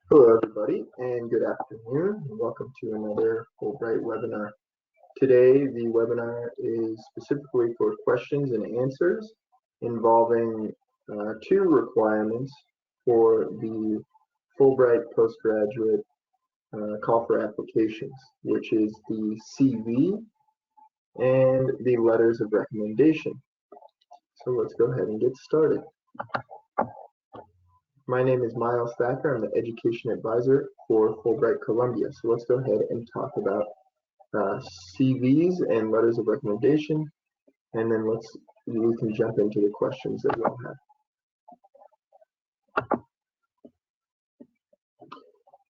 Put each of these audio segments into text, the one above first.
Hello everybody and good afternoon. Welcome to another Fulbright webinar. Today the webinar is specifically for questions and answers involving two requirements for the Fulbright postgraduate call for applications, which is the CV and the letters of recommendation. So let's go ahead and get started. My name is Miles Thacker. I'm the Education Advisor for Fulbright Columbia. So let's go ahead and talk about CVs and letters of recommendation, and then we can jump into the questions that we'll have.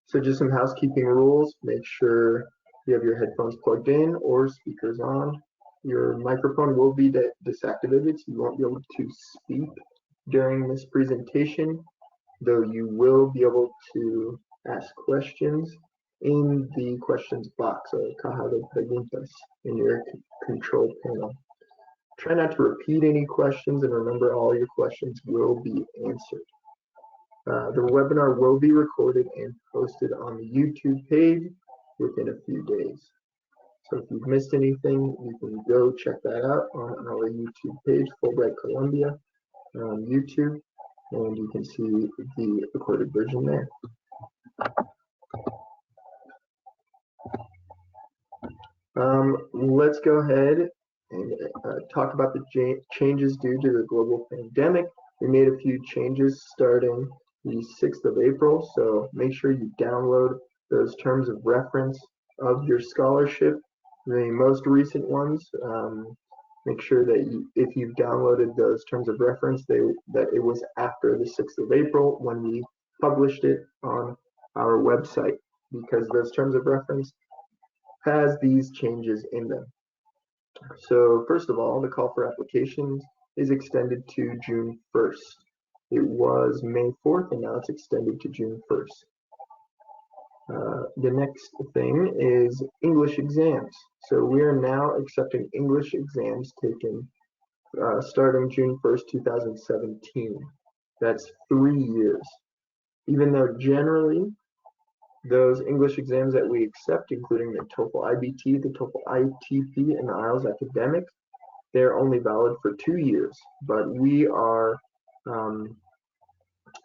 So just some housekeeping rules. Make sure you have your headphones plugged in or speakers on. Your microphone will be deactivated, so you won't be able to speak during this presentation, though you will be able to ask questions in the questions box, or caja de preguntas, in your control panel. Try not to repeat any questions, and remember all your questions will be answered. The webinar will be recorded and posted on the YouTube page within a few days. So if you've missed anything, you can go check that out on our YouTube page, Fulbright Columbia, on YouTube, and you can see the recorded version there. Let's go ahead and talk about the changes due to the global pandemic. We made a few changes starting the 6th of April, so make sure you download those terms of reference of your scholarship. The most recent ones, make sure that if you've downloaded those terms of reference, that it was after the 6th of April when we published it on our website, because those terms of reference has these changes in them. So first of all, the call for applications is extended to June 1st. It was May 4th, and now it's extended to June 1st. The next thing is English exams. So we are now accepting English exams taken starting June 1st, 2017. That's 3 years. Even though generally those English exams that we accept, including the TOEFL IBT, the TOEFL ITP, and the IELTS Academic, they're only valid for 2 years. But we are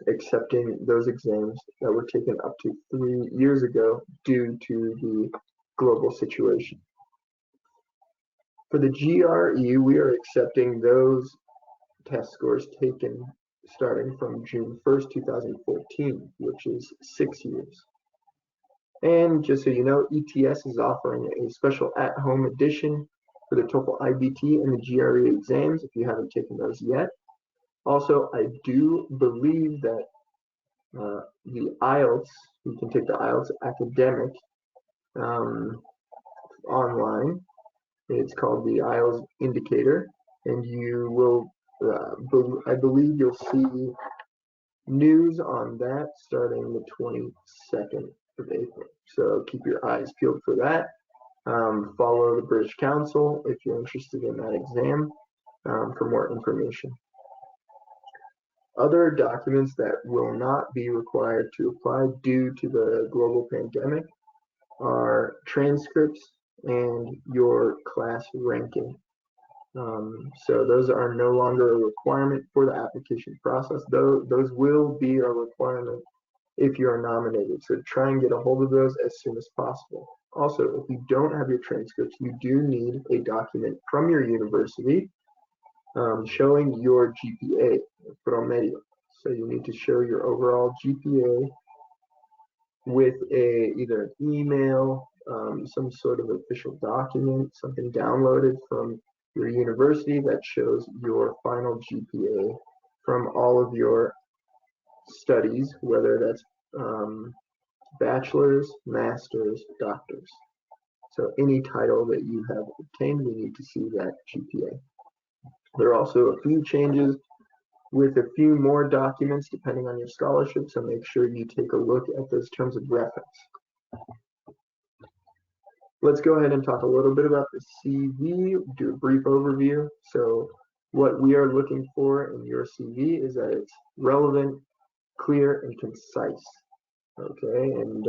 accepting those exams that were taken up to 3 years ago due to the global situation. For the GRE, we are accepting those test scores taken starting from June 1st, 2014, which is 6 years. And just so you know, ETS is offering a special at-home edition for the TOEFL IBT and the GRE exams if you haven't taken those yet. Also, I do believe that the IELTS, you can take the IELTS Academic online. It's called the IELTS Indicator, and you will, I believe you'll see news on that starting the 22nd of April. So keep your eyes peeled for that. Follow the British Council if you're interested in that exam for more information. Other documents that will not be required to apply due to the global pandemic are transcripts and your class ranking. So those are no longer a requirement for the application process, though those will be a requirement if you are nominated. So try and get a hold of those as soon as possible. Also, if you don't have your transcripts, you do need a document from your university showing your GPA, promedio. So you need to show your overall GPA with either an email, some sort of official document, something downloaded from your university that shows your final GPA from all of your studies, whether that's bachelor's, master's, doctor's. So any title that you have obtained, we need to see that GPA. There are also a few changes with a few more documents depending on your scholarship, so make sure you take a look at those terms of reference. Let's go ahead and talk a little bit about the CV, do a brief overview. So what we are looking for in your CV is that it's relevant, clear and concise. Okay, and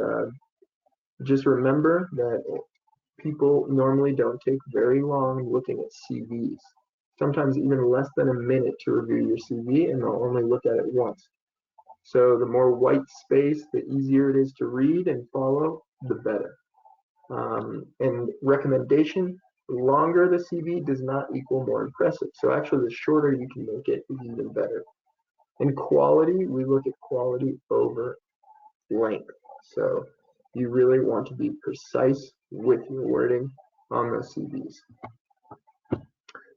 just remember that people normally don't take very long looking at CVs. Sometimes even less than a minute to review your CV, and they'll only look at it once. So the more white space, the easier it is to read and follow, the better. And recommendation, the longer the CV does not equal more impressive. So actually the shorter you can make it is even better. In quality, we look at quality over length. So you really want to be precise with your wording on those CVs.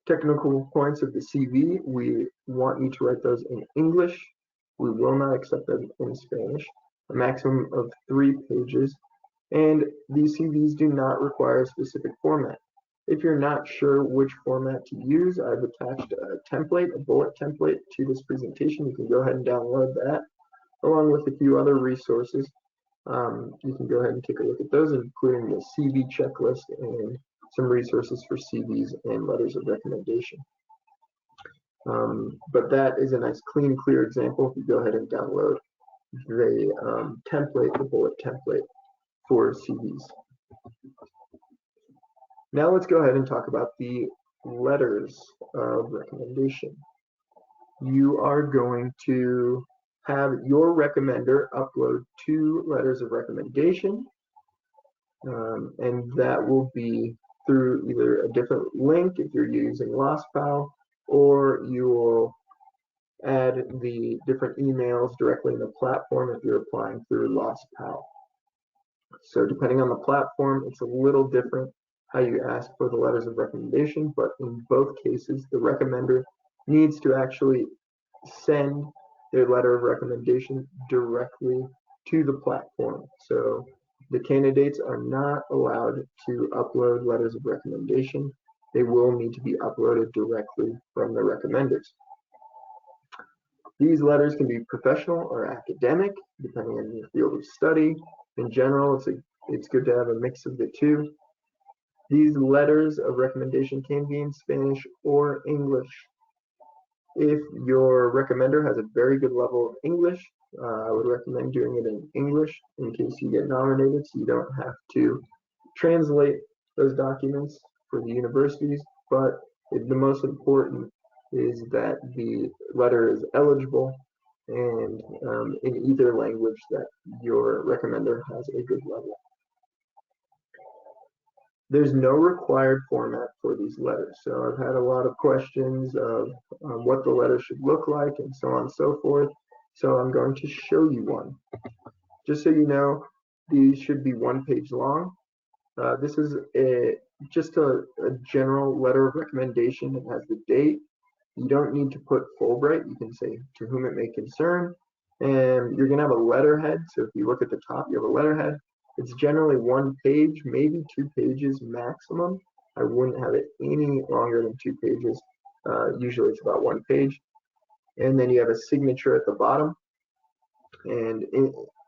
Technical points of the CV, we want you to write those in English. We will not accept them in Spanish. A maximum of 3 pages. And these CVs do not require a specific format. If you're not sure which format to use, I've attached a template, a bullet template to this presentation. You can go ahead and download that, along with a few other resources. You can go ahead and take a look at those, including the CV checklist and some resources for CVs and letters of recommendation. But that is a nice, clean, clear example. If you go ahead and download the template, the bullet template for CVs. Now let's go ahead and talk about the letters of recommendation. You are going to have your recommender upload 2 letters of recommendation, and that will be through either a different link if you're using LostPal, or you will add the different emails directly in the platform if you're applying through LostPal. So depending on the platform, it's a little different how you ask for the letters of recommendation, but in both cases, the recommender needs to actually send their letter of recommendation directly to the platform. So the candidates are not allowed to upload letters of recommendation. They will need to be uploaded directly from the recommenders. These letters can be professional or academic, depending on your field of study. In general, it's good to have a mix of the two. These letters of recommendation can be in Spanish or English. If your recommender has a very good level of English, I would recommend doing it in English in case you get nominated, so you don't have to translate those documents for the universities. But the most important is that the letter is eligible and in either language that your recommender has a good level. There's no required format for these letters. So I've had a lot of questions of what the letter should look like and so on and so forth. So I'm going to show you one. Just so you know, these should be 1 page long. This is just a general letter of recommendation that has the date. You don't need to put Fulbright. You can say to whom it may concern. And you're going to have a letterhead. So if you look at the top, you have a letterhead. It's generally 1 page, maybe 2 pages maximum. I wouldn't have it any longer than 2 pages. Usually it's about 1 page. And then you have a signature at the bottom. And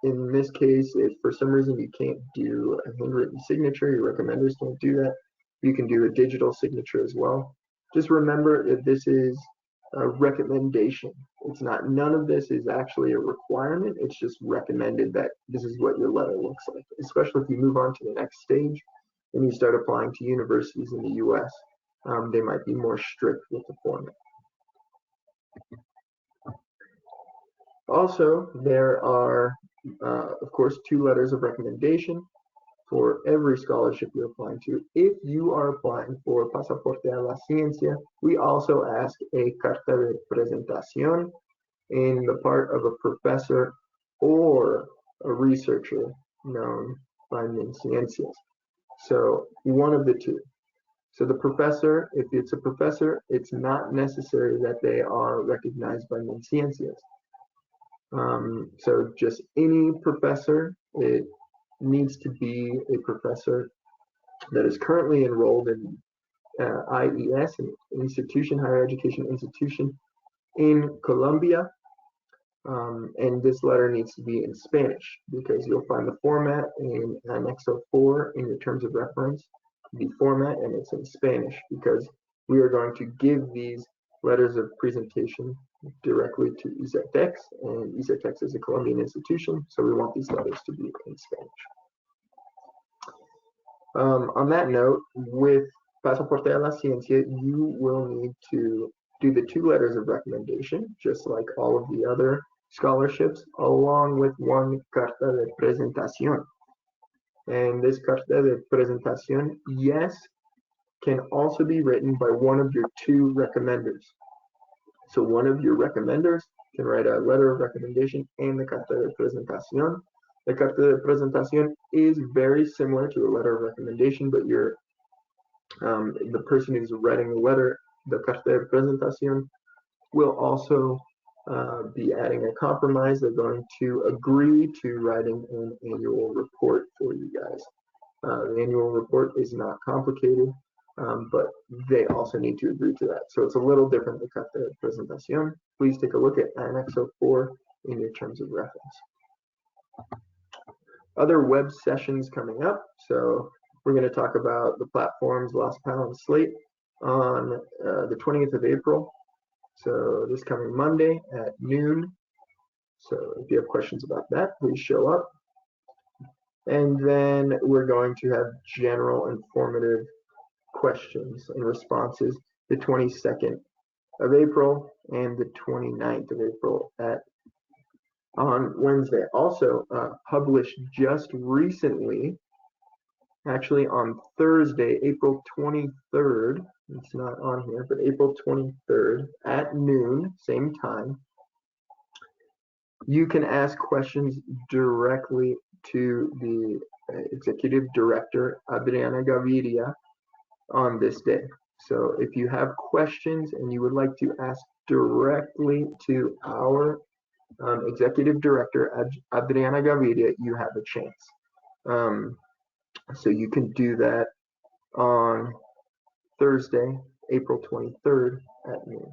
in this case, if for some reason you can't do a handwritten signature, your recommenders can't do that, you can do a digital signature as well. Just remember that this is a recommendation. It's not, none of this is actually a requirement. It's just recommended that this is what your letter looks like, especially if you move on to the next stage and you start applying to universities in the US. They might be more strict with the format. Also, there are, of course, 2 letters of recommendation for every scholarship you're applying to. If you are applying for Pasaporte a la Ciencia, we also ask a carta de presentación in the part of a professor or a researcher known by MinCiencias. So one of the 2. So the professor, if it's a professor, it's not necessary that they are recognized by MinCiencias. So just any professor, it needs to be a professor that is currently enrolled in IES, an institution, higher education institution in Colombia. And this letter needs to be in Spanish because you'll find the format in Anexo 4 in your terms of reference, the format, and it's in Spanish because we are going to give these letters of presentation directly to ISETEX, and ISETEX is a Colombian institution, so we want these letters to be in Spanish. On that note, with Pasaporte a la Ciencia, you will need to do the 2 letters of recommendation, just like all of the other scholarships, along with 1 carta de presentación. And this carta de presentación, yes, can also be written by one of your 2 recommenders. So one of your recommenders can write a letter of recommendation and the carta de presentación. The carta de presentación is very similar to a letter of recommendation, but the person who's writing the letter, the carta de presentación, will also be adding a compromise. They're going to agree to writing an annual report for you guys. The annual report is not complicated, but they also need to agree to that. So it's a little different than carta de presentación. Please take a look at Annex 04 in your terms of reference. Other web sessions coming up. So we're going to talk about the platforms LastPal and Slate on the 20th of April. So this coming Monday at noon. So if you have questions about that, please show up. And then we're going to have general informative questions and responses the 22nd of April and the 29th of April on Wednesday. Also published just recently, actually on Thursday, April 23rd, it's not on here, but April 23rd at noon, same time, you can ask questions directly to the Executive Director, Adriana Gaviria, on this day. So if you have questions and you would like to ask directly to our Executive Director, Adriana Gaviria, you have a chance. So you can do that on Thursday, April 23rd at noon.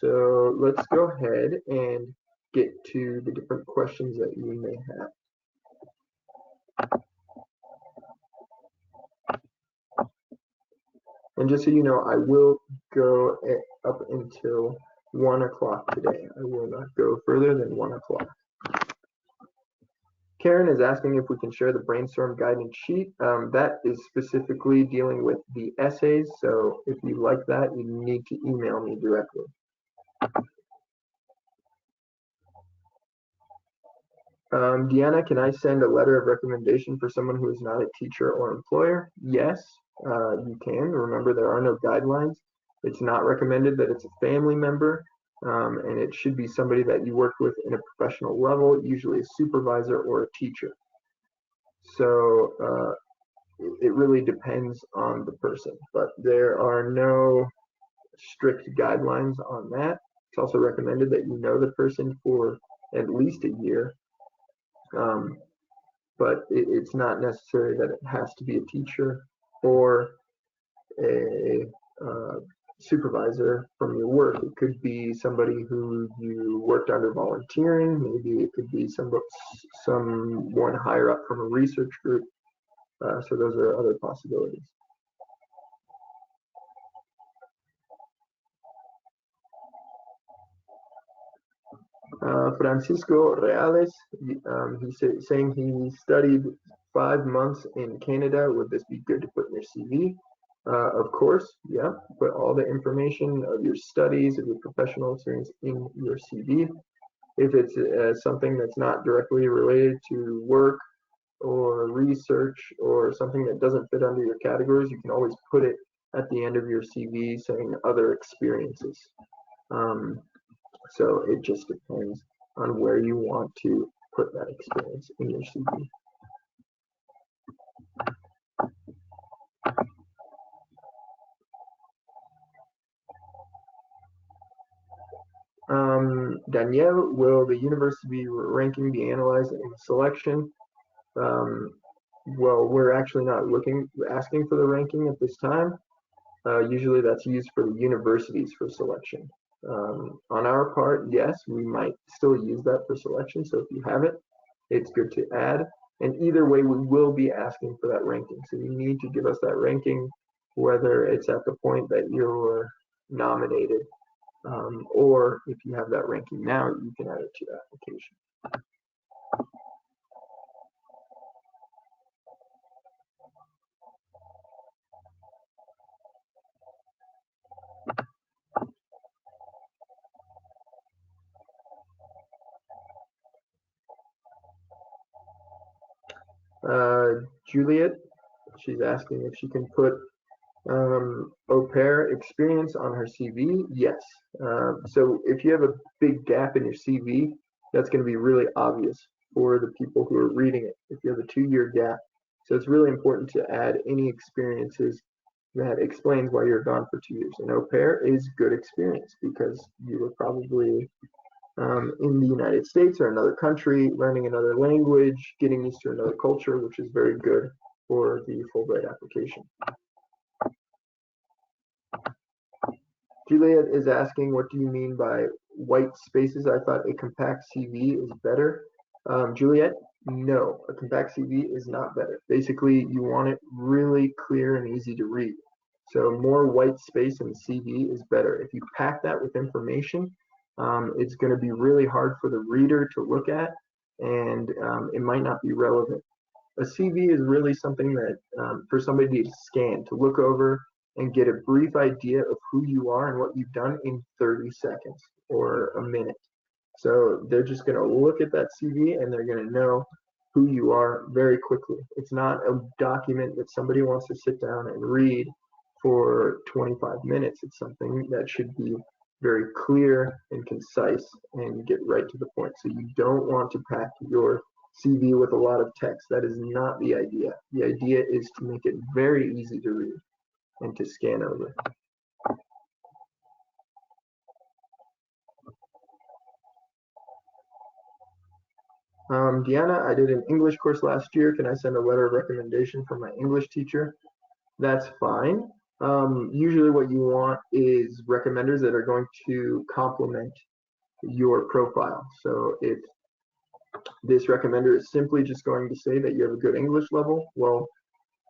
So let's go ahead and get to the different questions that you may have. And just so you know, I will go up until 1 o'clock today. I will not go further than 1 o'clock. Karen is asking if we can share the brainstorm guidance sheet. That is specifically dealing with the essays. So if you like that, you need to email me directly. Deanna, can I send a letter of recommendation for someone who is not a teacher or employer? Yes, you can. Remember, there are no guidelines. It's not recommended that it's a family member, and it should be somebody that you work with in a professional level, usually a supervisor or a teacher. So it really depends on the person, but there are no strict guidelines on that. It's also recommended that you know the person for at least a year. But it's not necessary that it has to be a teacher or a supervisor from your work. It could be somebody who you worked under volunteering. Maybe it could be someone higher up from a research group. So those are other possibilities. Francisco Reales, he's saying he studied 5 months in Canada. Would this be good to put in your CV? Of course, yeah. Put all the information of your studies, of your professional experience in your CV. If it's something that's not directly related to work or research or something that doesn't fit under your categories, you can always put it at the end of your CV saying other experiences. So it just depends on where you want to put that experience in your CV. Danielle, will the university ranking be analyzed in the selection? Well, we're actually not asking for the ranking at this time. Usually that's used for the universities for selection. On our part, yes, we might still use that for selection. So if you have it, it's good to add. And either way, we will be asking for that ranking. So you need to give us that ranking whether it's at the point that you're nominated, or if you have that ranking now, you can add it to your application. Juliet, she's asking if she can put au pair experience on her CV. Yes. So if you have a big gap in your CV, that's going to be really obvious for the people who are reading it if you have a 2-year gap. So it's really important to add any experiences that explains why you're gone for 2 years. An au pair is good experience because you were probably in the United States or another country, learning another language, getting used to another culture, which is very good for the Fulbright application. Juliet is asking, what do you mean by white spaces? I thought a compact CV is better. Juliet, no, a compact CV is not better. Basically, you want it really clear and easy to read. So more white space in the CV is better. If you pack that with information, it's going to be really hard for the reader to look at, and it might not be relevant. A CV is really something that for somebody to scan, to look over and get a brief idea of who you are and what you've done in 30 seconds or a minute. So they're just going to look at that CV and they're going to know who you are very quickly. It's not a document that somebody wants to sit down and read for 25 minutes. It's something that should be very clear and concise and get right to the point. So you don't want to pack your CV with a lot of text. That is not the idea. The idea is to make it very easy to read and to scan over. Deanna, I did an English course last year. Can I send a letter of recommendation from my English teacher? That's fine. Usually what you want is recommenders that are going to complement your profile. So if this recommender is simply just going to say that you have a good English level, well,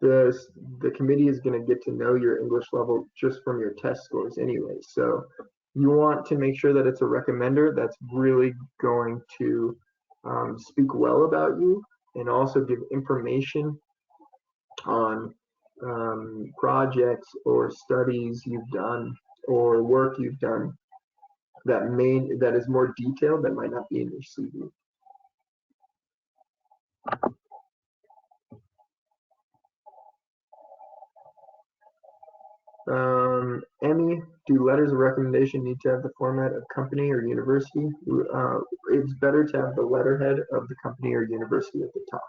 the committee is going to get to know your English level just from your test scores anyway. So you want to make sure that it's a recommender that's really going to speak well about you and also give information on projects or studies you've done or work you've done that is more detailed that might not be in your CV. Emmy, do letters of recommendation need to have the format of company or university? It's better to have the letterhead of the company or university at the top.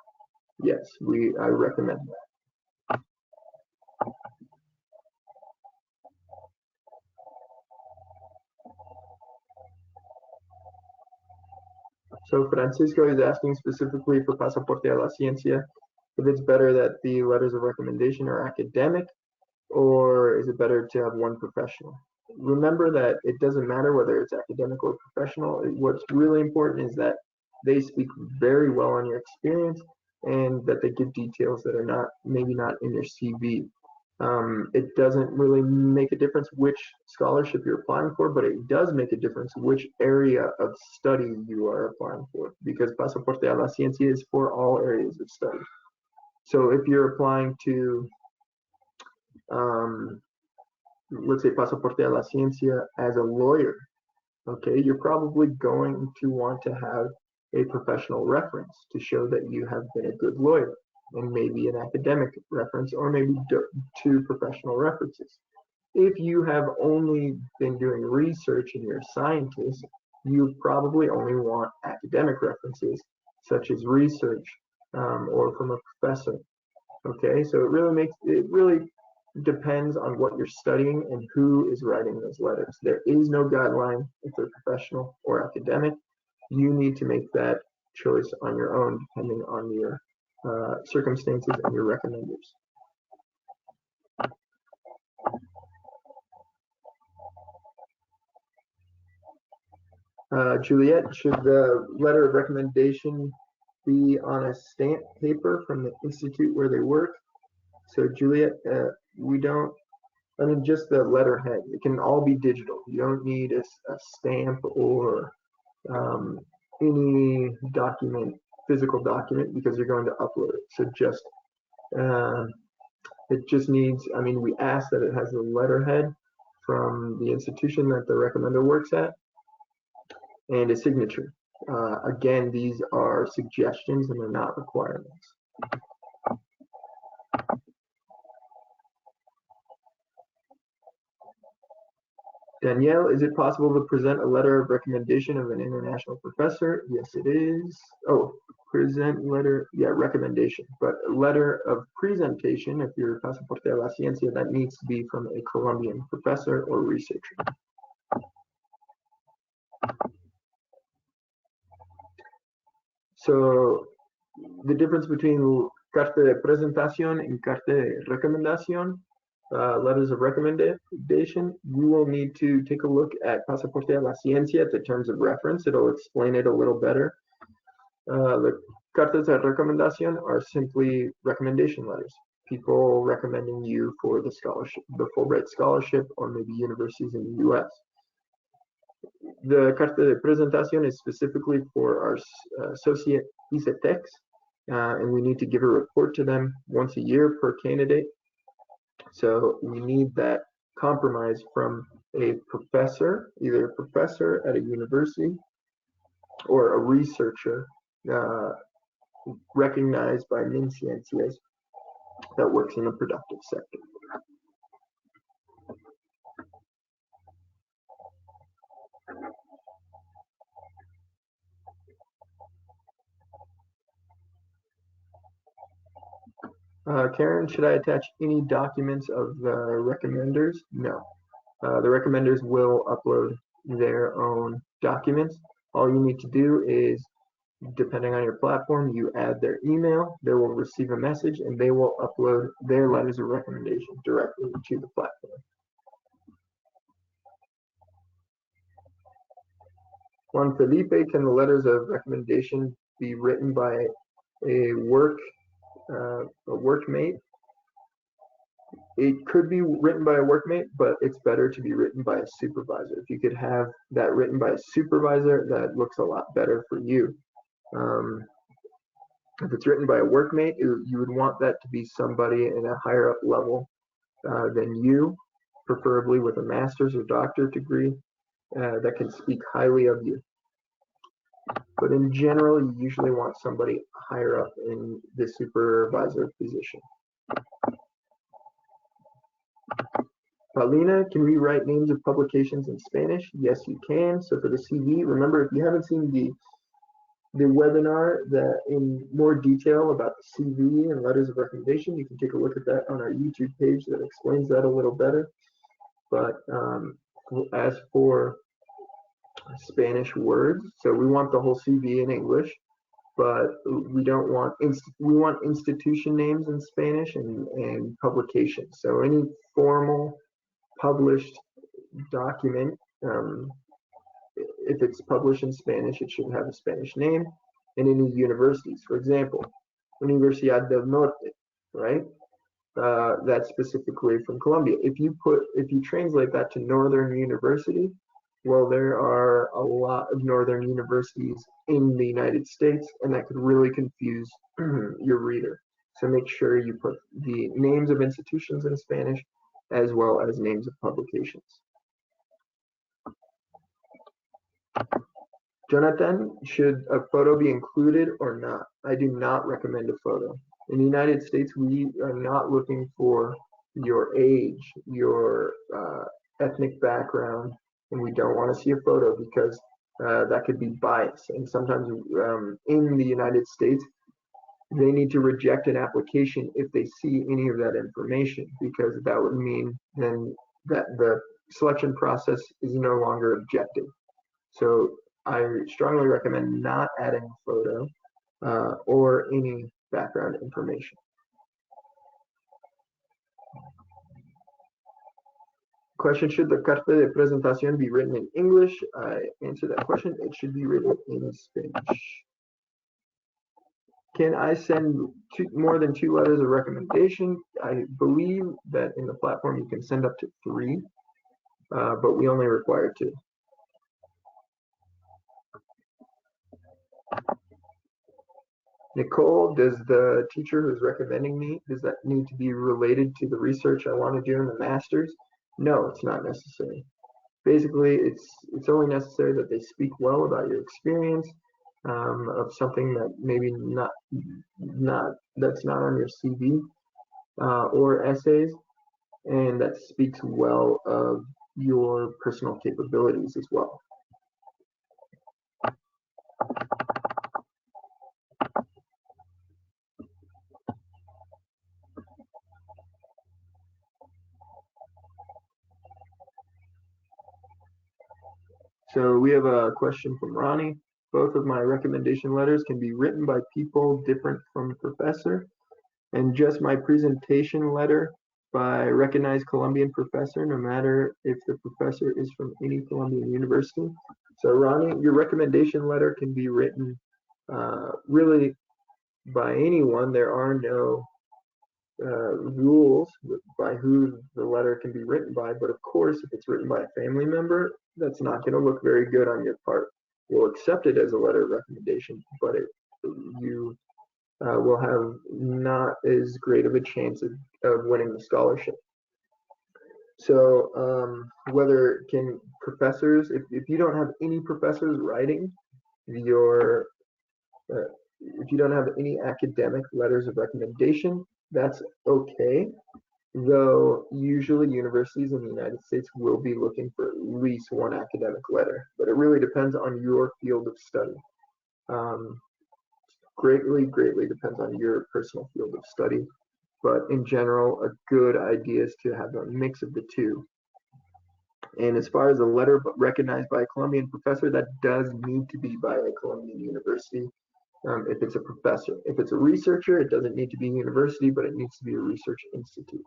Yes, I recommend that. So Francisco is asking specifically for Pasaporte a la Ciencia, if it's better that the letters of recommendation are academic, or is it better to have one professional? Remember that it doesn't matter whether it's academic or professional. What's really important is that they speak very well on your experience and that they give details that are maybe not in your CV. It doesn't really make a difference which scholarship you're applying for, but it does make a difference which area of study you are applying for, because Pasaporte a la Ciencia is for all areas of study. So if you're applying to let's say Pasaporte a la Ciencia as a lawyer, okay, you're probably going to want to have a professional reference to show that you have been a good lawyer, and maybe an academic reference, or maybe 2 professional references. If you have only been doing research and you're a scientist, you probably only want academic references, such as research or from a professor. Okay, so it really depends on what you're studying and who is writing those letters. There is no guideline if they're professional or academic. You need to make that choice on your own, depending on your circumstances and your recommenders. Juliet, should the letter of recommendation be on a stamp paper from the institute where they work? So Juliet, we don't I mean, just the letterhead. It can all be digital. You don't need a stamp or any document, physical document, because you're going to upload it. So just it just needs, I mean, we ask that it has a letterhead from the institution that the recommender works at and a signature. Again, these are suggestions and they're not requirements. Danielle, is it possible to present a letter of recommendation of an international professor? Yes, it is. Oh, present letter, yeah, recommendation. But a letter of presentation, if you're Pasaporte de la Ciencia, that needs to be from a Colombian professor or researcher. So the difference between carta de presentación and carta de recomendación, letters of recommendation, you will need to take a look at Pasaporte de la Ciencia, the terms of reference. It'll explain it a little better. The cartas de recomendación are simply recommendation letters. People recommending you for the scholarship, the Fulbright scholarship, or maybe universities in the U.S. The carta de presentación is specifically for our associate ICETEX, and we need to give a report to them once a year per candidate. So we need that compromise from a professor, either a professor at a university or a researcher recognized by MinCiencias that works in the productive sector. Karen, should I attach any documents of the recommenders? No. The recommenders will upload their own documents. All you need to do is, depending on your platform, you add their email, they will receive a message, and they will upload their letters of recommendation directly to the platform. Juan Felipe, can the letters of recommendation be written by a workmate? It could be written by a workmate, but it's better to be written by a supervisor. If you could have that written by a supervisor, that looks a lot better for you. If it's written by a workmate, you would want that to be somebody in a higher up level than you, preferably with a master's or doctorate degree that can speak highly of you. But in general, you usually want somebody higher up in the supervisor position. Paulina, can we write names of publications in Spanish? Yes, you can. So for the CV, remember, if you haven't seen the webinar that in more detail about the CV and letters of recommendation, you can take a look at that on our YouTube page that explains that a little better. But as for Spanish words, so we want the whole CV in English, but we don't want, we want institution names in Spanish and publications. So any formal published document, if it's published in Spanish, it should have a Spanish name. And any universities, for example, Universidad del Norte, right? That's specifically from Colombia. If you translate that to Northern University, well, there are a lot of Northern universities in the United States, and that could really confuse your reader. So make sure you put the names of institutions in Spanish as well as names of publications. Jonathan, should a photo be included or not? I do not recommend a photo. In the United States, we are not looking for your age, your ethnic background, and we don't want to see a photo because that could be biased. And sometimes in the United States, they need to reject an application if they see any of that information, because that would mean then that the selection process is no longer objective. So I strongly recommend not adding a photo or any background information. Question, should the carta de presentación be written in English? I answer that question. It should be written in Spanish. Can I send more than 2 letters of recommendation? I believe that in the platform you can send up to 3, but we only require 2. Nicole, does the teacher who's recommending me, does that need to be related to the research I want to do in the master's? No, it's not necessary. Basically, it's only necessary that they speak well about your experience, of something that maybe that's not on your CV, or essays, and that speaks well of your personal capabilities as well. So we have a question from Ronnie. Both of my recommendation letters can be written by people different from the professor, and just my presentation letter by a recognized Colombian professor, no matter if the professor is from any Colombian university. So Ronnie, your recommendation letter can be written really by anyone. There are no rules by who the letter can be written by, but of course, if it's written by a family member, that's not going to look very good on your part. We'll accept it as a letter of recommendation, but you will have not as great of a chance of winning the scholarship. So whether can professors, if you don't have any professors writing your, if you don't have any academic letters of recommendation, that's okay. Though usually universities in the United States will be looking for at least 1 academic letter, but it really depends on your field of study. Greatly depends on your personal field of study, but in general, a good idea is to have a mix of the 2. And as far as a letter recognized by a Colombian professor, that does need to be by a Colombian university. If it's a professor. If it's a researcher, it doesn't need to be a university, but it needs to be a research institute.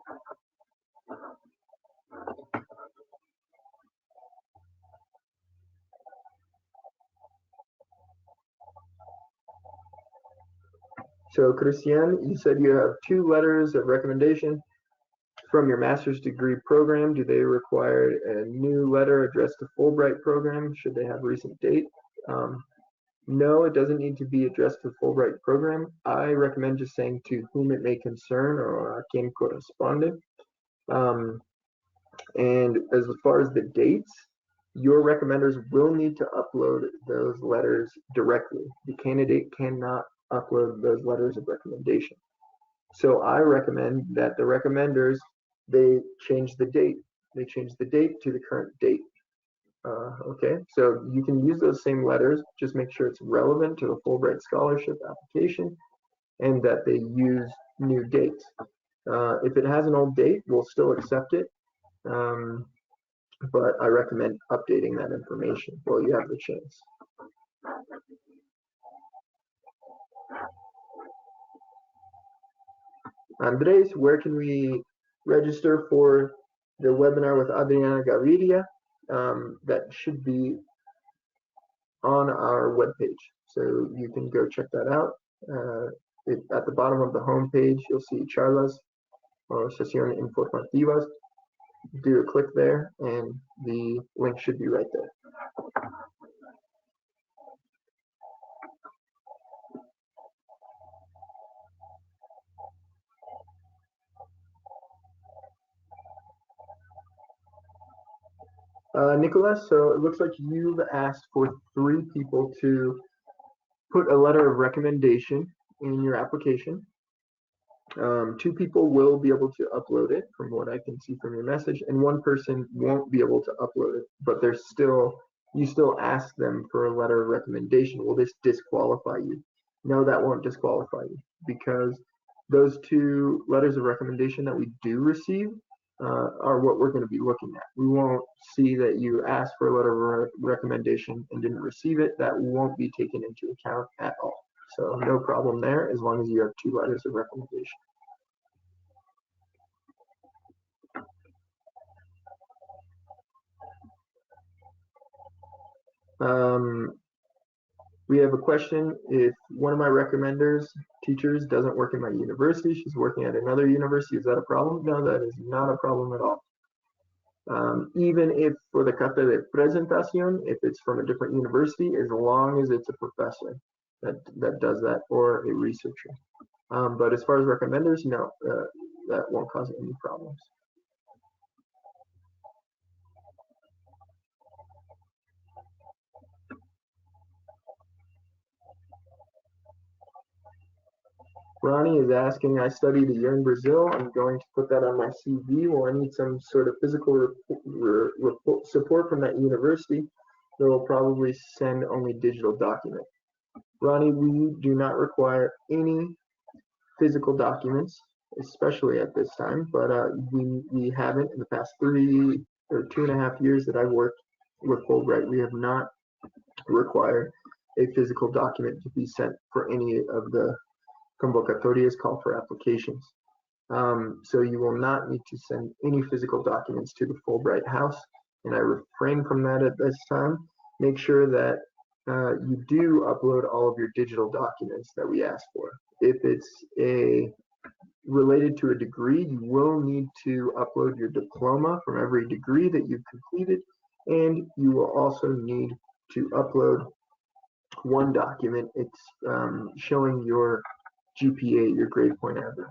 So Christian, you said you have 2 letters of recommendation from your master's degree program. Do they require a new letter addressed to Fulbright program? Should they have recent date? No, it doesn't need to be addressed to Fulbright program. I recommend just saying to whom it may concern or a quien corresponde. And as far as the dates, your recommenders will need to upload those letters directly. The candidate cannot upload those letters of recommendation. So I recommend that the recommenders, they change the date. They change the date to the current date. Okay, so you can use those same letters, just make sure it's relevant to the Fulbright scholarship application and that they use new dates. If it has an old date, we'll still accept it, but I recommend updating that information while you have the chance. Andres, where can we register for the webinar with Adriana Gaviria? That should be on our webpage, so you can go check that out. At the bottom of the homepage, you'll see charlas or sesión informativas. Do a click there, and the link should be right there. Nicholas, so it looks like you've asked for 3 people to put a letter of recommendation in your application. 2 people will be able to upload it from what I can see from your message, and 1 person won't be able to upload it, but you still ask them for a letter of recommendation. Will this disqualify you? No, that won't disqualify you, because those 2 letters of recommendation that we do receive are what we're going to be looking at. We won't see that you asked for a letter of recommendation and didn't receive it. That won't be taken into account at all. So no problem there, as long as you have 2 letters of recommendation. We have a question. If one of my recommenders teachers doesn't work in my university. She's working at another university. Is that a problem? No, that is not a problem at all. Even if for the carta de presentación, if it's from a different university, as long as it's a professor that does that or a researcher. But as far as recommenders, no, that won't cause any problems. Ronnie is asking, I studied a year in Brazil. I'm going to put that on my CV. Well, I need some sort of physical support from that university. They'll probably send only digital document. Ronnie, we do not require any physical documents, especially at this time, but we haven't in the past 3 or 2.5 years that I've worked with Fulbright. We have not required a physical document to be sent for any of the convocatorias, call for applications. So you will not need to send any physical documents to the Fulbright house, and I refrain from that at this time. Make sure that you do upload all of your digital documents that we ask for. If it's related to a degree, you will need to upload your diploma from every degree that you've completed, and you will also need to upload one document. It's showing your GPA, your grade point average.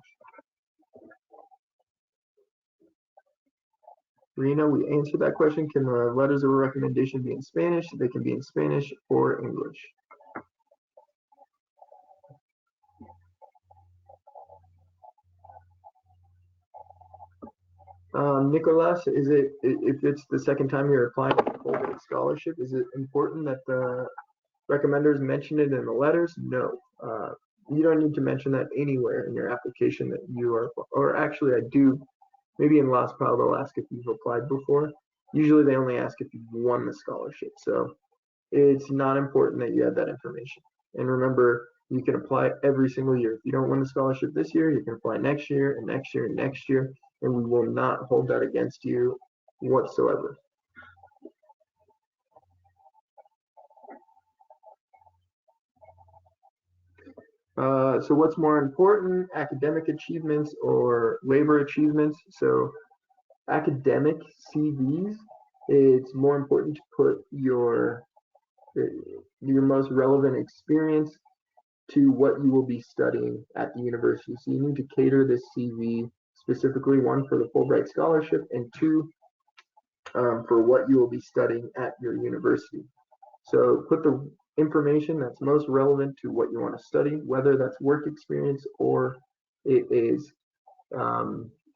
Rena, we answered that question. Can the letters of recommendation be in Spanish? They can be in Spanish or English. Nicholas, is it, if it's the second time you're applying for a Fulbright scholarship, is it important that the recommenders mention it in the letters? No. You don't need to mention that anywhere in your application that you are, or actually I do, maybe in last pile they'll ask if you've applied before. Usually they only ask if you've won the scholarship. So it's not important that you have that information. And remember, you can apply every single year. If you don't win the scholarship this year, you can apply next year and next year and next year, and we will not hold that against you whatsoever. So what's more important, academic achievements or labor achievements? So academic CVs, it's more important to put your most relevant experience to what you will be studying at the university. So you need to cater this CV specifically, one, for the Fulbright scholarship, and two, for what you will be studying at your university. So put the information that's most relevant to what you want to study, whether that's work experience or it is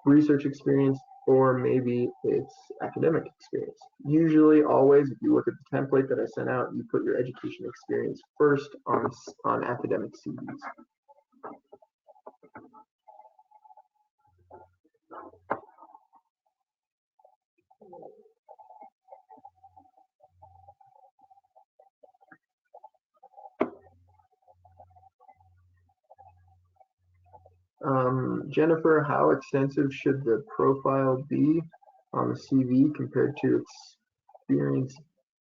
research experience, or maybe it's academic experience. Usually, always, if you look at the template that I sent out, you put your education experience first on academic CVs. Jennifer, how extensive should the profile be on the CV compared to experience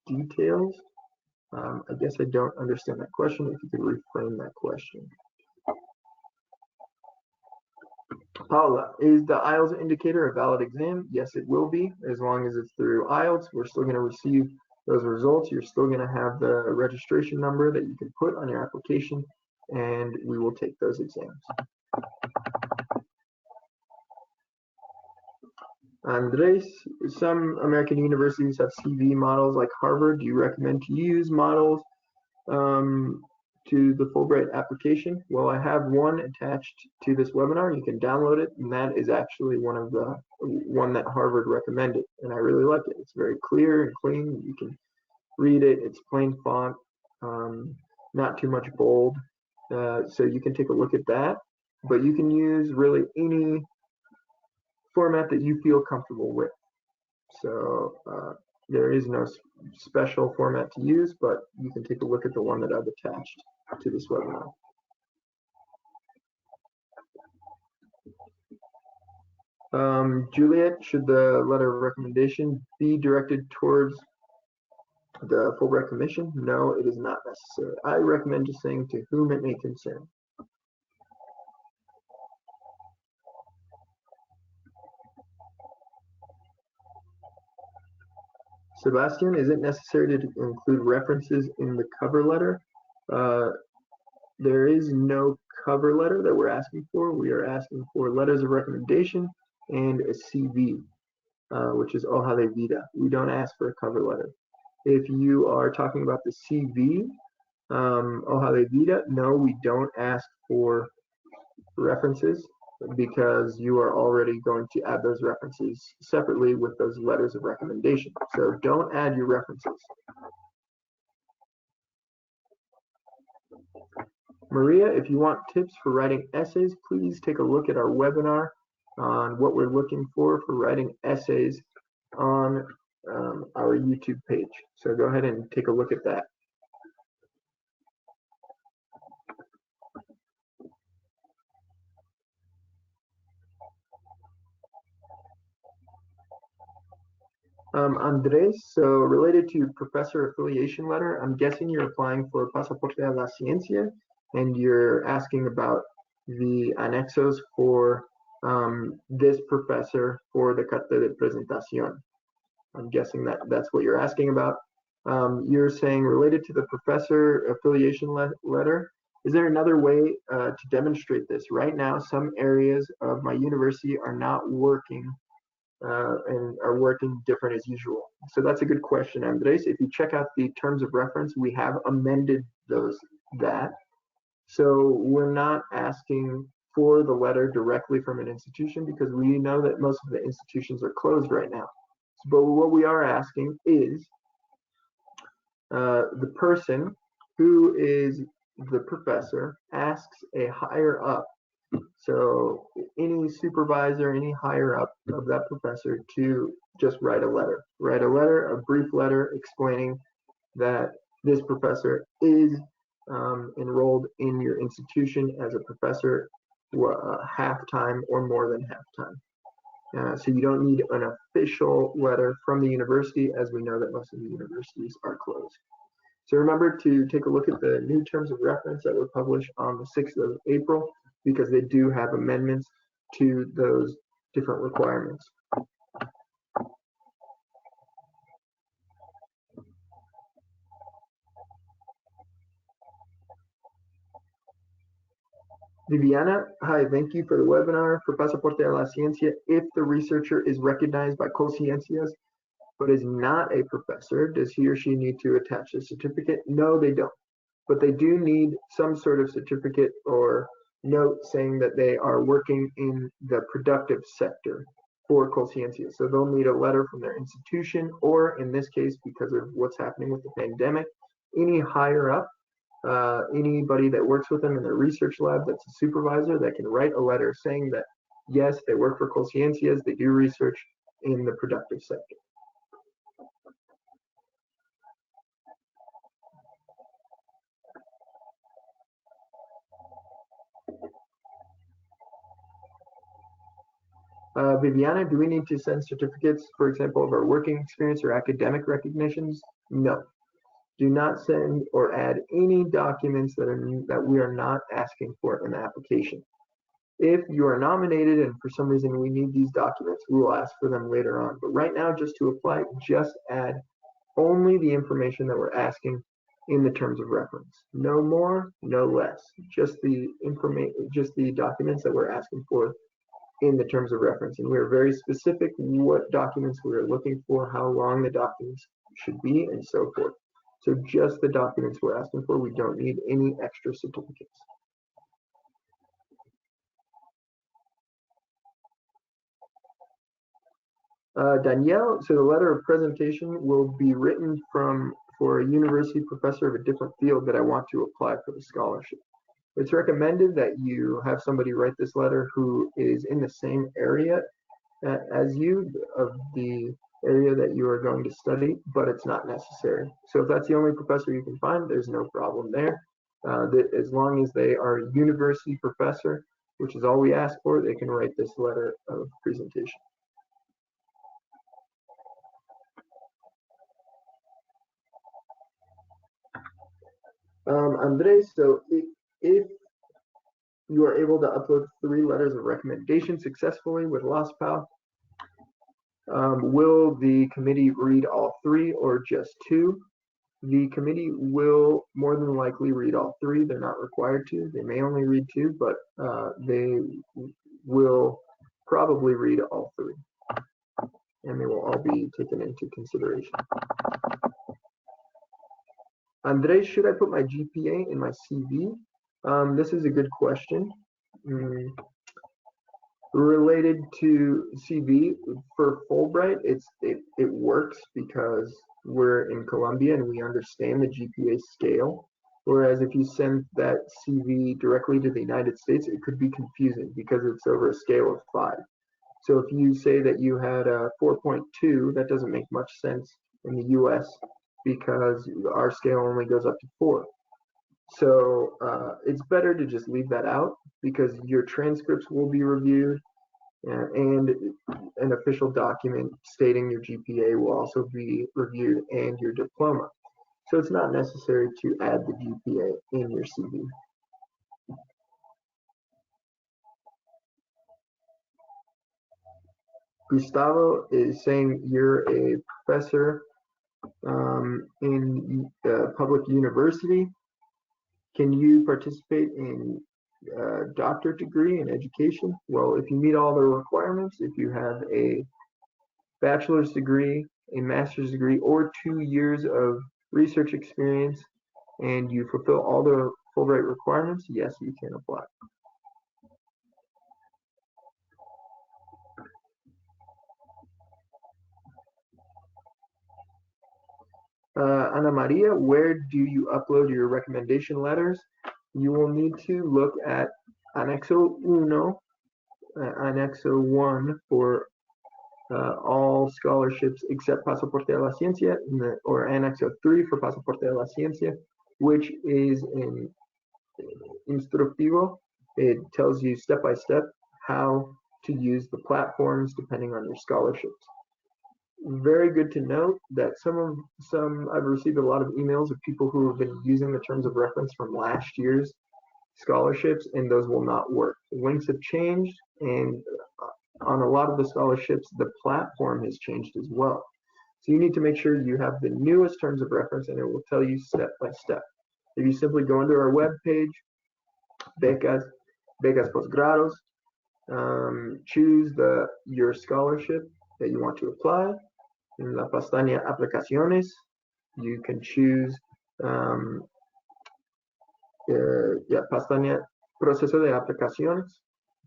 details? I guess I don't understand that question. If you could reframe that question. Paula, is the IELTS indicator a valid exam? Yes, it will be, as long as it's through IELTS. We're still going to receive those results. You're still going to have the registration number that you can put on your application, and we will take those exams. Andres, some American universities have CV models like Harvard. Do you recommend to use models to the Fulbright application? Well, I have one attached to this webinar. You can download it, and that is actually one that Harvard recommended, and I really like it. It's very clear and clean. You can read it. It's plain font, not too much bold. So you can take a look at that, but you can use really any format that you feel comfortable with. So there is no special format to use, but you can take a look at the one that I've attached to this webinar. Juliet, should the letter of recommendation be directed towards the Fulbright Commission? No, it is not necessary. I recommend just saying to whom it may concern. Sebastian, is it necessary to include references in the cover letter? There is no cover letter that we're asking for. We are asking for letters of recommendation and a CV, which is hoja de vida. We don't ask for a cover letter. If you are talking about the CV, hoja de vida, no, we don't ask for references because you are already going to add those references separately with those letters of recommendation. So don't add your references. Maria, if you want tips for writing essays, please take a look at our webinar on what we're looking for writing essays on our YouTube page. So go ahead and take a look at that. Andres, so related to professor affiliation letter, I'm guessing you're applying for Pasaporte a la Ciencia, and you're asking about the anexos for this professor for the carta de presentación. I'm guessing that's what you're asking about. You're saying related to the professor affiliation letter, is there another way to demonstrate this? Right now, some areas of my university are not working and are working different as usual. So that's a good question, Andres. If you check out the terms of reference, we have amended that. So we're not asking for the letter directly from an institution because we know that most of the institutions are closed right now. But what we are asking is the person who is the professor asks a higher up, so any supervisor, any higher up of that professor, to just write a letter. Write a letter, a brief letter explaining that this professor is enrolled in your institution as a professor half-time or more than half-time. So you don't need an official letter from the university, as we know that most of the universities are closed. So remember to take a look at the new terms of reference that were published on the 6th of April, because they do have amendments to those different requirements. Viviana, hi, thank you for the webinar for Pasaporte a la Ciencia. If the researcher is recognized by Ciencias but is not a professor, does he or she need to attach a certificate? No, they don't. But they do need some sort of certificate or note saying that they are working in the productive sector for Ciencias. So they'll need a letter from their institution, or in this case, because of what's happening with the pandemic, any higher up, anybody that works with them in their research lab that's a supervisor that can write a letter saying that, yes, they work for Ciencias, they do research in the productive sector. Viviana, do we need to send certificates, for example, of our working experience or academic recognitions? No. Do not send or add any documents that we are not asking for in the application. If you are nominated and for some reason we need these documents, we will ask for them later on. But right now, just to apply, just add only the information that we're asking in the terms of reference. No more, no less. Just the documents that we're asking for in the terms of reference. And we're very specific what documents we're looking for, how long the documents should be, and so forth. So just the documents we're asking for. We don't need any extra certificates. Danielle, so the letter of presentation will be written for a university professor of a different field that I want to apply for the scholarship. It's recommended that you have somebody write this letter who is in the same area as you, of the area that you are going to study, but it's not necessary. So if that's the only professor you can find, there's no problem there. As long as they are a university professor, which is all we ask for, they can write this letter of presentation. Andres, so if you are able to upload 3 letters of recommendation successfully with LostPal, Will the committee read all three or just two? The committee will more than likely read all three. They're not required to. They may only read two, but they will probably read all three, and they will all be taken into consideration. Andres, should I put my GPA in my CV? This is a good question. Related to CV for Fulbright, it works because we're in Colombia and we understand the GPA scale. Whereas if you send that CV directly to the United States, it could be confusing because it's over a scale of 5. So if you say that you had a 4.2, that doesn't make much sense in the US because our scale only goes up to 4. So it's better to just leave that out because your transcripts will be reviewed and an official document stating your GPA will also be reviewed and your diploma. So it's not necessary to add the GPA in your CV. Gustavo is saying you're a professor in a public university. Can you participate in a doctorate degree in education? Well, if you meet all the requirements, if you have a bachelor's degree, a master's degree, or 2 years of research experience, and you fulfill all the Fulbright requirements, yes, you can apply. Ana Maria, where do you upload your recommendation letters? You will need to look at Anexo 1, Anexo 1 for all scholarships except Pasaporte de la Ciencia, or Anexo 3 for Pasaporte de la Ciencia, which is in instructivo. It tells you step by step how to use the platforms depending on your scholarships. Very good to note that I've received a lot of emails of people who have been using the terms of reference from last year's scholarships, and those will not work. The links have changed, and on a lot of the scholarships, the platform has changed as well. So you need to make sure you have the newest terms of reference, and it will tell you step by step. If you simply go into our webpage, becas posgrados, choose your scholarship that you want to apply. In la pestaña aplicaciones, you can choose pestaña proceso de aplicaciones,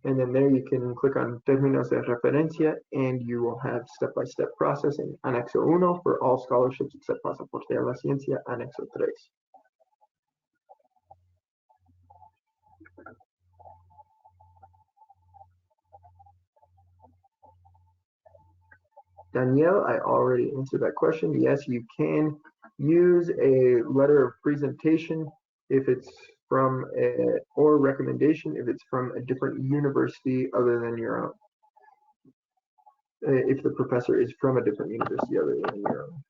and then there you can click on términos de referencia, and you will have step-by-step process in Anexo 1 for all scholarships except Pasaporte de la Ciencia, Anexo 3. Danielle, I already answered that question. Yes, you can use a letter of presentation if it's from or recommendation if it's from a different university other than your own. If the professor is from a different university other than your own.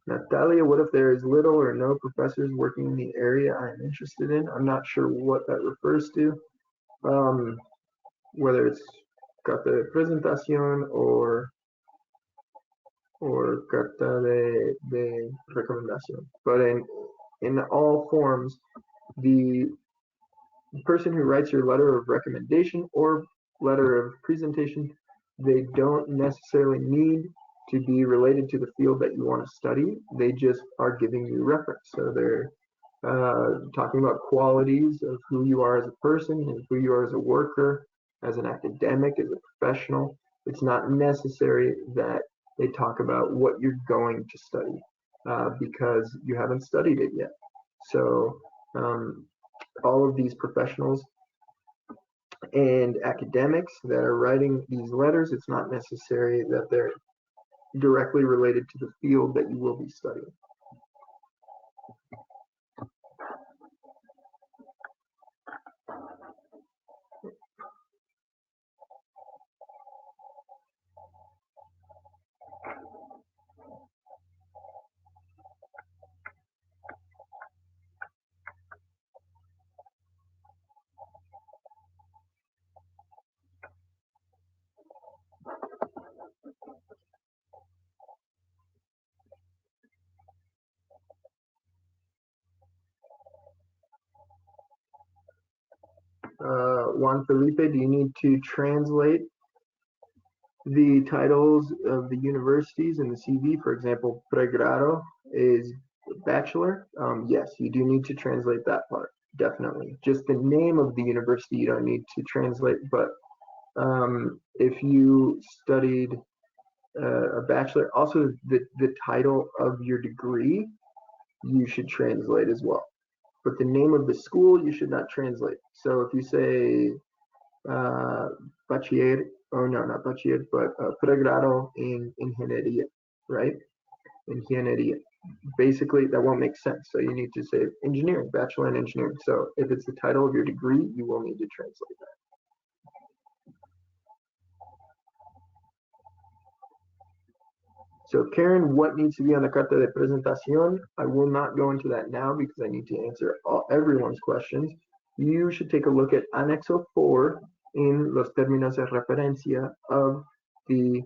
Natalia, what if there is little or no professors working in the area I'm interested in? I'm not sure what that refers to. Whether it's carta de presentación or carta de recomendación. But in all forms, the person who writes your letter of recommendation or letter of presentation, they don't necessarily need to be related to the field that you want to study. They just are giving you reference. So they're talking about qualities of who you are as a person and who you are as a worker, as an academic, as a professional. It's not necessary that they talk about what you're going to study because you haven't studied it yet. So all of these professionals and academics that are writing these letters, it's not necessary that they're directly related to the field that you will be studying. Juan Felipe, do you need to translate the titles of the universities in the CV? For example, pregrado is bachelor. Yes, you do need to translate that part, definitely. Just the name of the university you don't need to translate, but if you studied a bachelor, also the title of your degree, you should translate as well. But the name of the school, you should not translate. So if you say bachiller, oh no, not bachiller, but pregrado in ingeniería, right? Ingeniería. Basically, that won't make sense. So you need to say engineering, bachelor in engineering. So if it's the title of your degree, you will need to translate that. So Karen, what needs to be on the carta de presentación? I will not go into that now because I need to answer everyone's questions. You should take a look at Anexo 4 in los términos de referencia of the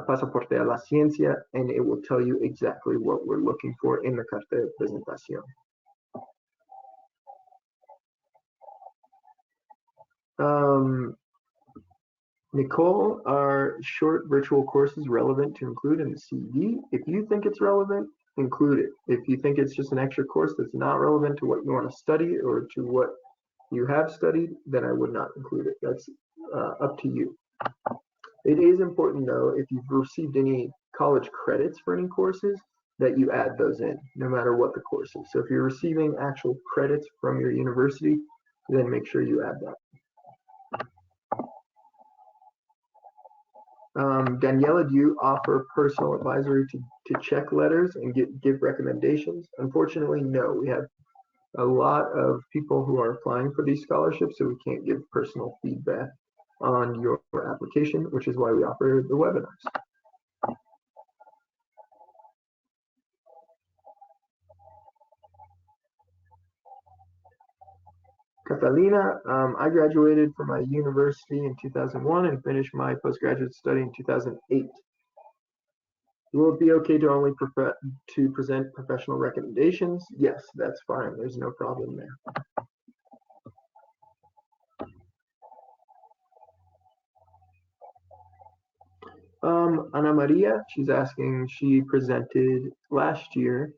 Pasaporte a la Ciencia, and it will tell you exactly what we're looking for in the carta de presentación. Nicole, are short virtual courses relevant to include in the CV? If you think it's relevant, include it. If you think it's just an extra course that's not relevant to what you want to study or to what you have studied, then I would not include it. That's up to you. It is important, though, if you've received any college credits for any courses, that you add those in, no matter what the course is. So if you're receiving actual credits from your university, then make sure you add that. Daniela, do you offer personal advisory to check letters and give recommendations? Unfortunately, no. We have a lot of people who are applying for these scholarships, so we can't give personal feedback on your application, which is why we offer the webinars. Catalina, I graduated from my university in 2001 and finished my postgraduate study in 2008. Will it be okay to only present professional recommendations? Yes, that's fine. There's no problem there. Ana Maria, she's asking, she presented last year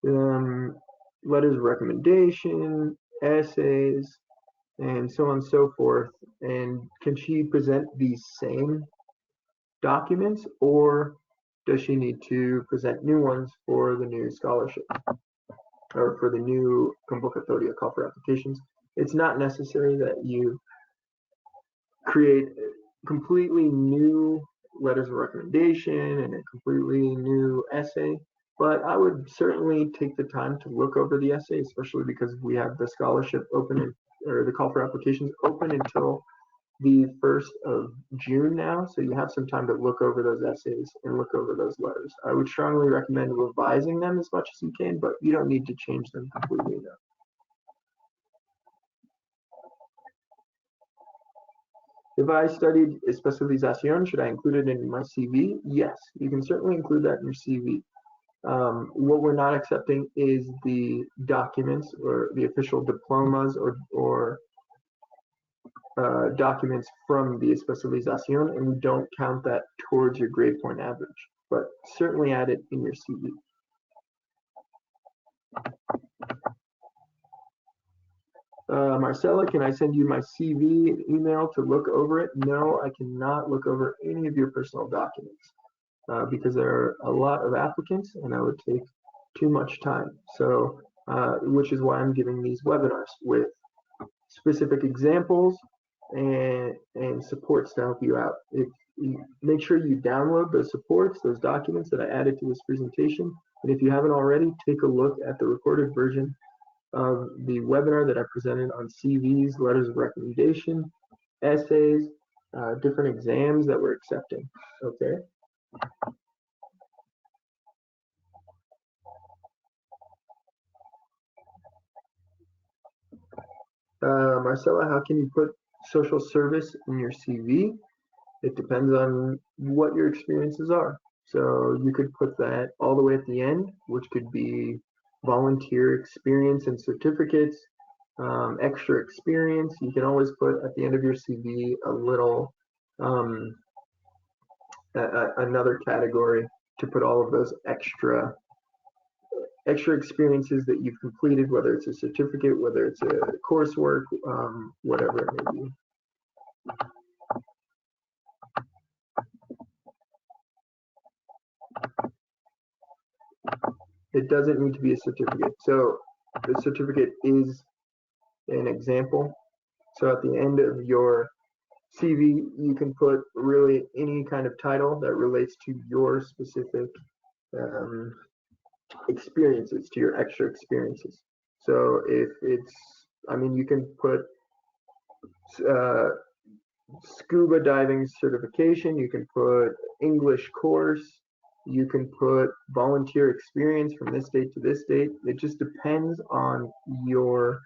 letters of recommendation, essays, and so on and so forth. And can she present these same documents, or does she need to present new ones for the new scholarship or for the new convocatoria, call for applications? It's not necessary that you create completely new letters of recommendation and a completely new essay, but I would certainly take the time to look over the essay, especially because we have the scholarship open, or the call for applications open until the 1st of June now, so you have some time to look over those essays and look over those letters. I would strongly recommend revising them as much as you can, but you don't need to change them completely now. If I studied especialización, should I include it in my CV? Yes, you can certainly include that in your CV. What we're not accepting is the documents or the official diplomas or documents from the especialización, and we don't count that towards your grade point average, but certainly add it in your CV. Marcella, can I send you my CV and email to look over it? No, I cannot look over any of your personal documents because there are a lot of applicants and that would take too much time. So, which is why I'm giving these webinars with specific examples and supports to help you out. If you make sure you download those supports, those documents that I added to this presentation, and if you haven't already, take a look at the recorded version of the webinar that I presented on CVs, letters of recommendation, essays, different exams that we're accepting. Okay. Marcella, how can you put social service in your CV? It depends on what your experiences are. So you could put that all the way at the end, which could be volunteer experience and certificates, extra experience. You can always put at the end of your CV a little another category to put all of those extra experiences that you've completed, whether it's a certificate, whether it's a coursework, whatever it may be. It doesn't need to be a certificate. So the certificate is an example. So at the end of your CV, you can put really any kind of title that relates to your specific experiences, to your extra experiences. So if it's, I mean, you can put scuba diving certification, you can put English course, you can put volunteer experience from this date to this date. It just depends on your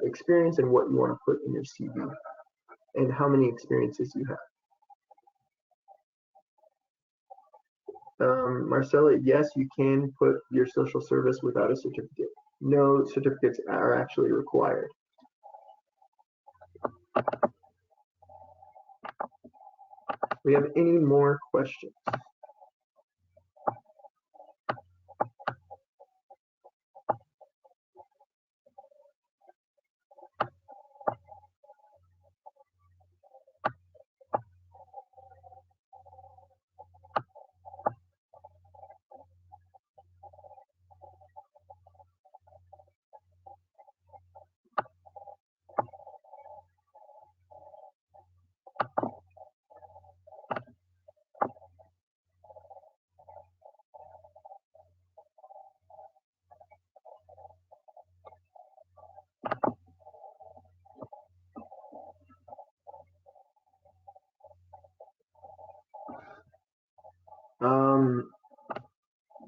experience and what you want to put in your CV and how many experiences you have. Marcella, yes, you can put your social service without a certificate. No certificates are actually required. We have any more questions?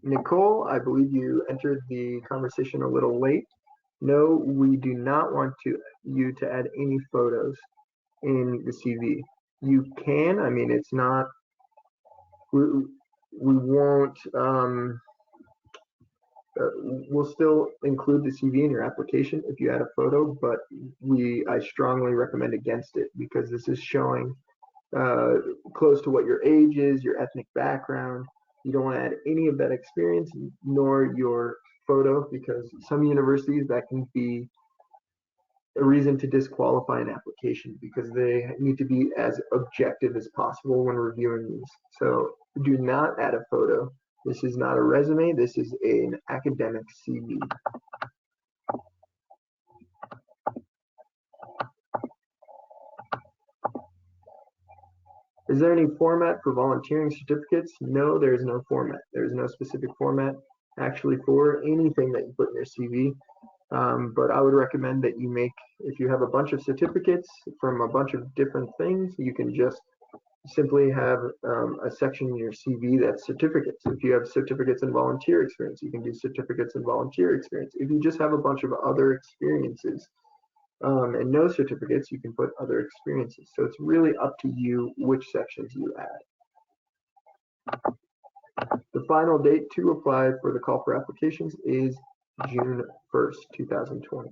Nicole, I believe you entered the conversation a little late. No, we do not want you to add any photos in the CV. You can, I mean, it's not, we won't, we'll still include the CV in your application if you add a photo, but I strongly recommend against it because this is showing close to what your age is, your ethnic background. You don't want to add any of that experience nor your photo because some universities that can be a reason to disqualify an application because they need to be as objective as possible when reviewing these. So do not add a photo. This is not a resume. This is an academic CV. Is there any format for volunteering certificates? No, there is no format. There is no specific format actually for anything that you put in your CV. But I would recommend that you make, if you have a bunch of certificates from a bunch of different things, you can just simply have a section in your CV that's certificates. If you have certificates in volunteer experience, you can do certificates in volunteer experience. If you just have a bunch of other experiences and no certificates, you can put other experiences. So it's really up to you which sections you add. The final date to apply for the call for applications is June 1st, 2020.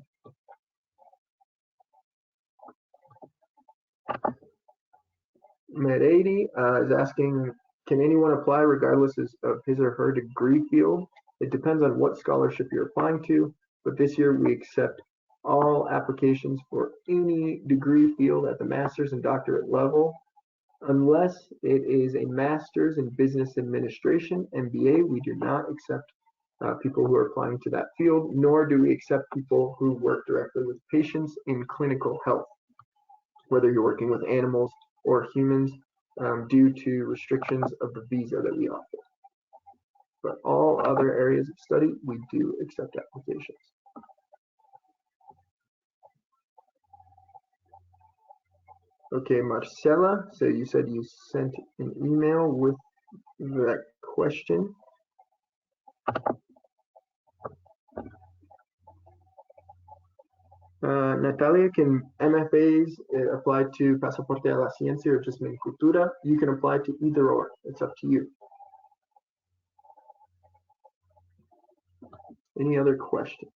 Meredi is asking, can anyone apply regardless of his or her degree field? It depends on what scholarship you're applying to, but this year we accept all applications for any degree field at the master's and doctorate level. Unless it is a master's in business administration, MBA, we do not accept people who are applying to that field, nor do we accept people who work directly with patients in clinical health, whether you're working with animals or humans, due to restrictions of the visa that we offer. But all other areas of study, we do accept applications. Okay, Marcela, so you said you sent an email with that question. Natalia, can MFAs apply to Pasaporte a la Ciencia or just Cultura? You can apply to either or. It's up to you. Any other questions?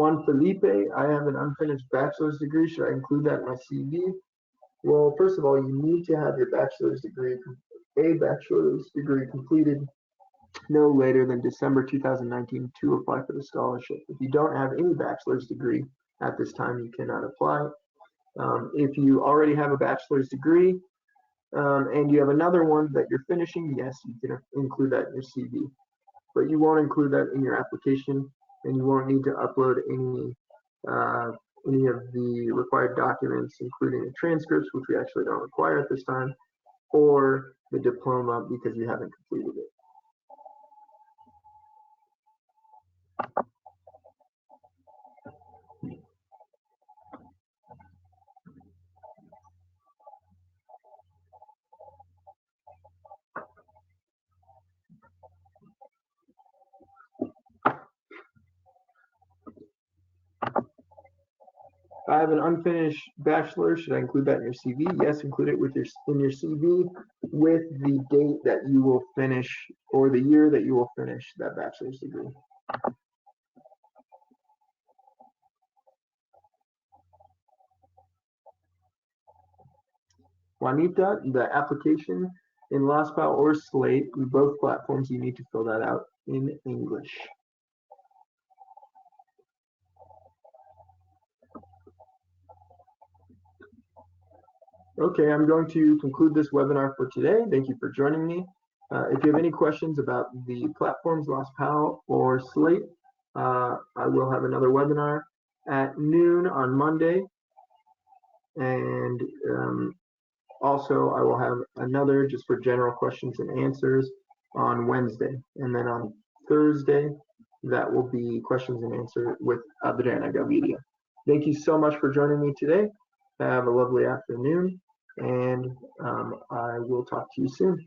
Juan Felipe, I have an unfinished bachelor's degree. Should I include that in my CV? Well, first of all, you need to have your bachelor's degree completed no later than December 2019 to apply for the scholarship. If you don't have any bachelor's degree at this time, you cannot apply. If you already have a bachelor's degree and you have another one that you're finishing, yes, you can include that in your CV. But you won't include that in your application, and you won't need to upload any of the required documents, including the transcripts, which we actually don't require at this time, or the diploma because you haven't completed it. I have an unfinished bachelor. Should I include that in your CV? Yes, include it in your CV with the date that you will finish or the year that you will finish that bachelor's degree. Juanita, the application in LastPal or Slate, in both platforms, you need to fill that out in English. Okay, I'm going to conclude this webinar for today. Thank you for joining me. If you have any questions about the platforms, LastPal or Slate, I will have another webinar at noon on Monday. And also, I will have another just for general questions and answers on Wednesday. And then on Thursday, that will be questions and answers with Adriana Gaviria. Thank you so much for joining me today. Have a lovely afternoon, and I will talk to you soon.